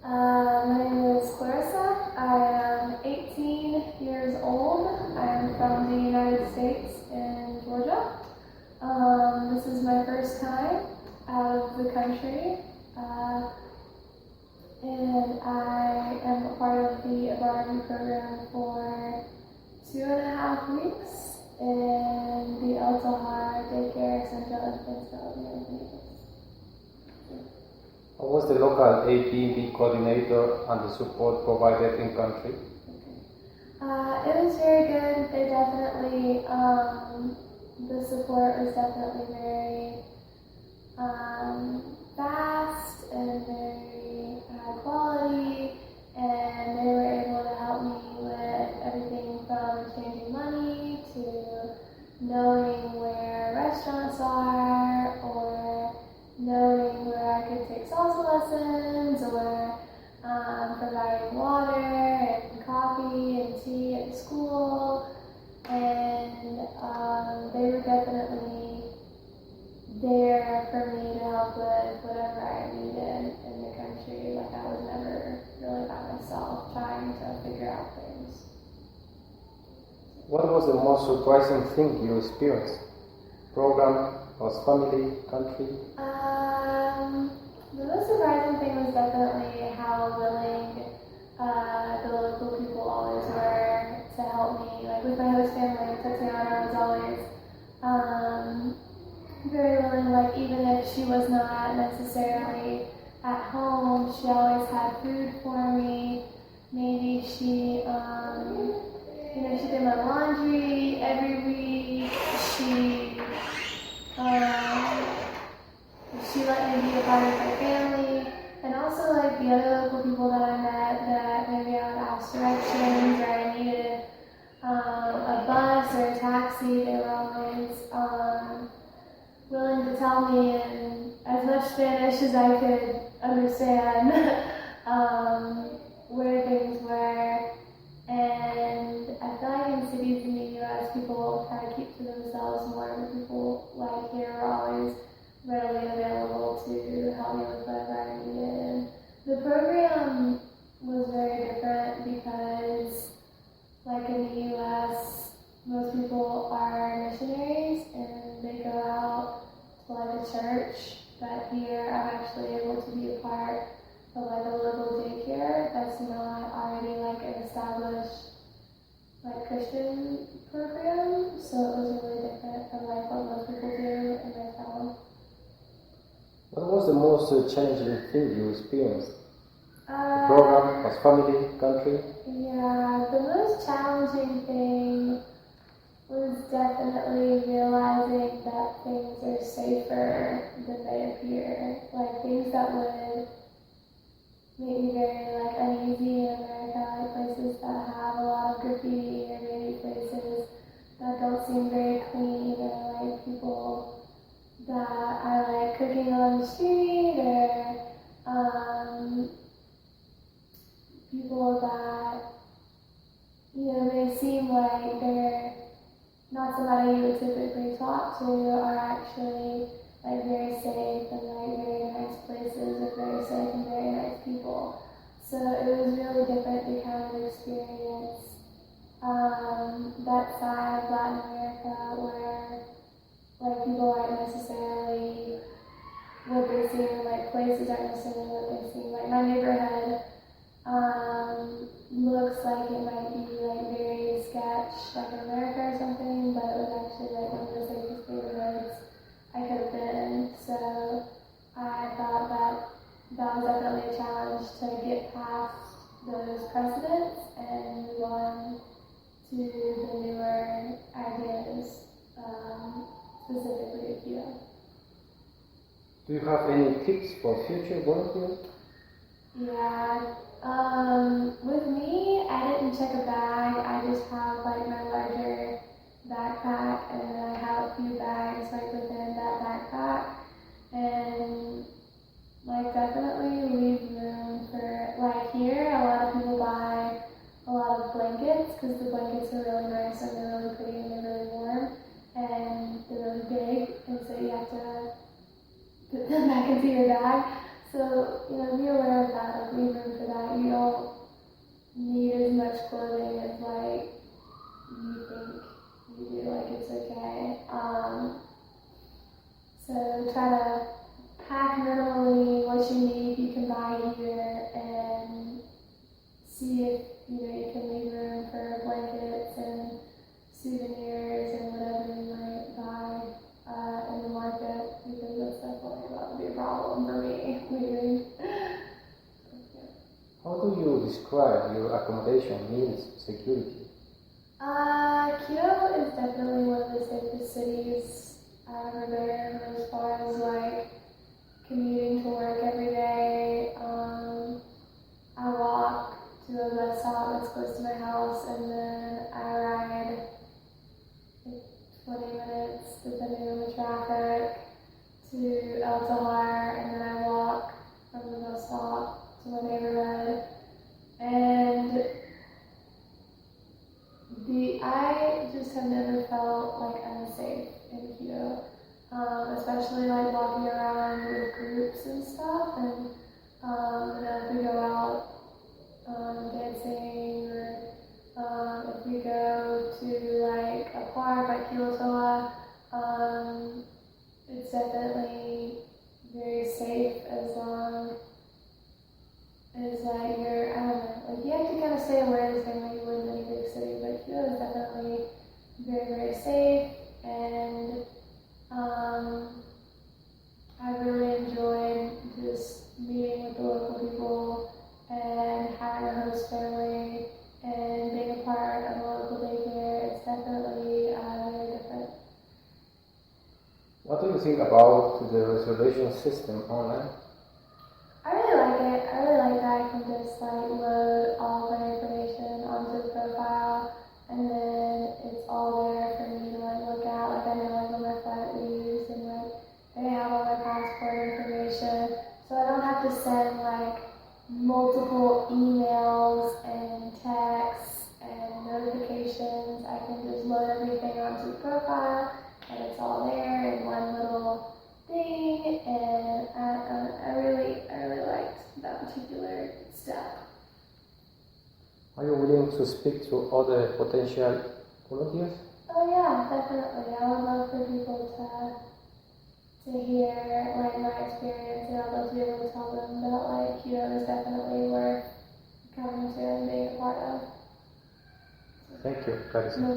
My name is Clarissa. I am 18 years old. I'm from the United States in Georgia. This is my first time out of the country, and I am a part of the Ecuador Quito program for 2.5 weeks in the Childcare Central Infant Development Unit. How was the local ABB coordinator and the support provided in country? It was very good. They definitely, the support was definitely very fast and very high quality, and they were able to help me with everything from changing money to knowing where restaurants are, or knowing where I could take salsa lessons, or providing water and coffee and tea at school, and they were definitely there for me to help with whatever I needed in the country. Like, I was never really by myself trying to figure out things. What was the most surprising thing you experienced? Program, was family, country? The most surprising thing was definitely how willing the local people always were to help me. Like, with my host family, Tatiana was always very willing. Like, even if she was not necessarily at home, she always had food for me. Maybe she, she did my laundry every week. She let me be a part of my family, and also like the other local people that I met that maybe I would ask directions or I needed a bus or a taxi. They were always willing to tell me in as much Spanish as I could understand where things were. And I feel like in cities in the U.S., people try to keep to themselves more, but people like here are always readily available to help me with whatever I needed. The program was very different because, like in the U.S., most people are missionaries and they go out to like a church, but here I'm actually able to be a part of like a local daycare that's not already like an established like Christian program, so it was really different from like what most people do in my town. What was the most challenging thing you experienced? The program, was family, country? Yeah, the most challenging thing was definitely realizing that things are safer than they appear. Like, things that would make me very like uneasy in America, like places that have a lot of graffiti, or maybe places that don't seem very clean, or like people that are like cooking on the street, or people that may seem like they're not somebody you would typically talk to, are actually like very safe and like very nice places with very safe and very nice people. So it was really different to kind of experience that side of Latin America where like people aren't necessarily what they see, or like places aren't necessarily what they see. Like my neighborhood looks like it might be like very sketch, like in America or something, but it was actually like one of the safest neighborhoods I could have been in. So I thought that was definitely a challenge to get past those precedents and move on to the newer ideas, specifically with you. Do you have any tips for future volunteers? Yeah. With me, I didn't check a bag. I just have like my larger backpack, and then I have a few bags like within that backpack, and like definitely leave room for like here. A lot of people buy a lot of blankets because the blankets are really nice and they're really pretty and they're really warm and they're really big, and so you have to put them back into your bag. So be aware of that. Like leave room for by here and see if you can leave room for blankets and souvenirs and whatever you might buy in the market, because that's definitely about to be a problem for me leaving. How do you describe your accommodation, meals, security? Quito is definitely one of the safest cities I've ever been, as far as like commuting to work every day. I walk to a bus stop that's close to my house, and then I ride like 20 minutes, depending on the traffic, to El Tahar, and then I walk from the bus stop to my neighborhood. And I just have never felt like unsafe in Quito, especially like walking around with groups and stuff, and if we go out dancing, or if we go to like a park like Kilotoa, it's definitely very safe as long as like I don't know, like you have to kind of stay aware the same way you would in any big city, but Quito is definitely very, very safe, and I really enjoyed just meeting with the local people and having a host family and being a part of a local daycare. It's definitely very different. What do you think about the reservation system online? I really like it. I really like that I can just like load all my information onto the profile, and then it's all there for me to like look at. Like I know like when my flight leaves, and like they have all my passport information, so I don't have to send like multiple emails and texts and notifications. I can just load everything onto the profile, and it's all there in one little thing, and I really liked that particular step. Are you willing to speak to other potential volunteers? Oh yeah, definitely. I would love for people to hear like my experience, and I'd love to be able to tell them that like Quito is definitely worth coming to and being a part of. Thank you, Clarissa. No.